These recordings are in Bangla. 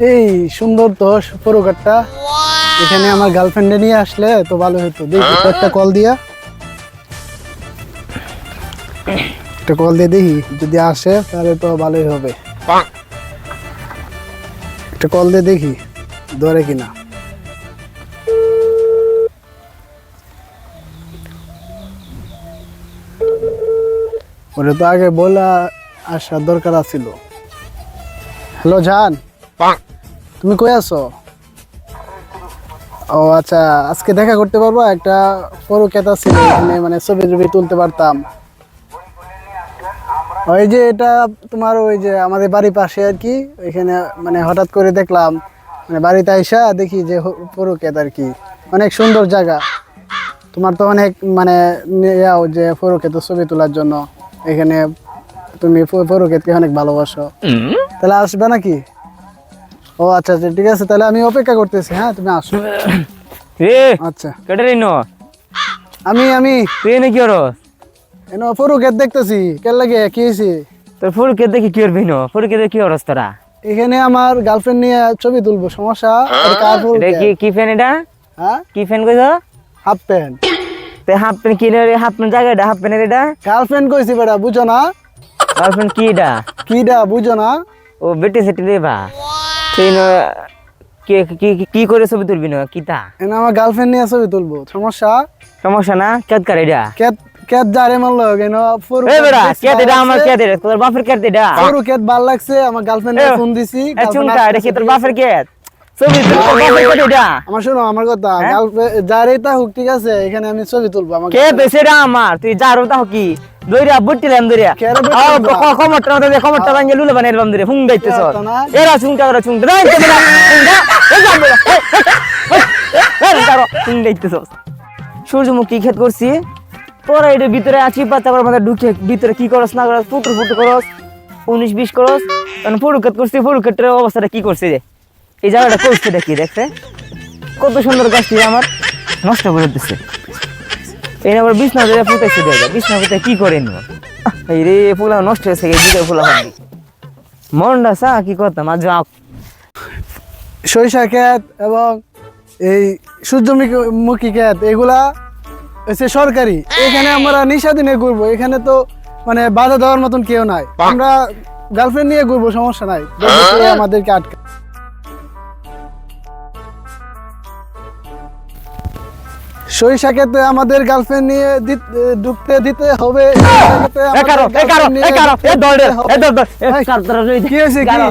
এই সুন্দর তো পুরোঘাটটা। এখানে আমার গার্লফ্রেন্ডে নিয়ে আসলে তো ভালো হতো। দেখি তো একটা কল দিয়ে দেখি, যদি আসে তাহলে তো ভালোই হবে। একটা কল দিয়ে দেখি ধরে কিনা। ওরে তো আগে বলা আসার দরকার আছিল। হ্যালো জান, তুমি কই আছো? ও আচ্ছা, আজকে দেখা করতে পারবো? একটা পরকেতা ছিল এখানে, মানে ছবি টবি তুলতে পারতাম। ওই যে এটা তোমার ওই যে আমাদের বাড়ির পাশে আর কি, এখানে মানে হঠাৎ করে দেখলাম, মানে বাড়িতে আইসা দেখি যে পরকেত আর কি, অনেক সুন্দর জায়গা। তোমার তো অনেক মানে ইয়াও যে পরকেত ছবি তোলার জন্য এখানে, তুমি পরকেতকে অনেক ভালোবাসো, তাহলে আসবে নাকি? ও আচ্ছা আচ্ছা, ঠিক আছে, তাহলে আমি অপেক্ষা করতেছি। হ্যাঁ, তুমি আসো। আচ্ছা, কেটে নো আমি তুই এনে কি করস? এনো পরকেত দেখতেছি। কেন লাগে, কি হয়েছে? তোর ফুলকে দেখি কি করবি নো? ফুলকে দেখি কি করস তোরা? এখানে আমার গার্লফ্রেন্ড নিয়ে ছবি তুলবো, সমস্যা? আর কার এটা পরকেত? কি ফ্যান এটা? হ্যাঁ, কি ফ্যান কইছ? Half pant. তে হাফ প্যান্ট কি রে? হাফ প্যান্ট জায়গাটা হাফ প্যান্টের এটা? গার্লফ্রেন্ড কইছি বেটা, বুঝো না? গার্লফ্রেন্ড কি এটা? কিডা বুঝো না? ও বেটি সেটি রে বা তুই কি কি কি করে ছবি তুলবি না কিতা? এনে আমার গার্লফ্রেন্ড নিয়ে ছবি তুলবো, সমস্যা? সমস্যা না, কেত করে এটা? কেত কেত যারে মারলো কেন? এই বেটা কেত এটা আমার কেত এটা তোর বাপের কেত এটা? পরকেত ভাল লাগছে, আমার গার্লফ্রেন্ডে ফোন দিছি। এই চুনটা এটা কি তোর বাপের কেত? ছবি তুল তোর বাপের কেত এটা? আমার শোনো, আমার কথা, গার্লফ্রেন্ড যারে তা হোক, ঠিক আছে, এখানে আমি ছবি তুলবো। আমার কে বেসেরা আমার তুই যারো তা কি দইরা বুটটিলাম দইরা কেন বুট্টি আও দিবা? কমরটা দে কমরটা ভাঙে লুলে বানাই এলবাম দইরা হুং গাইতেছ এত না? এরা চুংটা করে চুংটা রাই তে না হুং গাইতেছ সূর্যমুখী ক্ষেত করছি তোরা এর ভিতরে আছি পাতাবার মধ্যে ঢুকে ভিতরে কি করছ না করছ ফুটু ফুটু করছ 19-20 করছ তখন ফুটু ক্ষেত করছি ফুটু ক্ষেতের অবস্থাটা কি করছে যে এই জায়গাটা করছে দেখি দেখছে কত সুন্দর গাছটি আমার নষ্ট করে দিচ্ছে। এই আবার বিছনা দিয়ে ফুটাইছে দেখা বিছনা ফুটে কি করেন এই রে ফুলা নষ্ট হয়েছে এই দিকে ফুলা ভাবি মনটা সা কি করতাম আজ সরিষা ক্ষেত এবং এই সূর্যমুখী ক্ষেত এগুলা হচ্ছে সরকারি। এখানে আমরা নিঃস্বাধীনে ঘুরবো, এখানে তো মানে বাধা দেওয়ার মতন কেউ নাই। আমরা গার্লফ্রেন্ড নিয়ে ঘুরবো, সমস্যা নাই, আমাদেরকে আটকা। সরিষা ক্ষেতে আমাদের গার্লফ্রেন্ড নিয়ে ঢুকতে দিতে হবে। কি হয়েছে কি?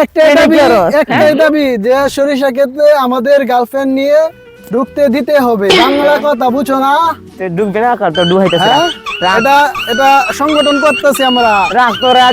একটাই দাবি যে সরিষা ক্ষেতে আমাদের গার্লফ্রেন্ড নিয়ে ঢুকতে দিতে হবে। বাংলা কথা বুঝো না? ডুববে না কার তো ডুবাইতেছে এটা সংগঠন করতেছি আমরা। রাখ তোরা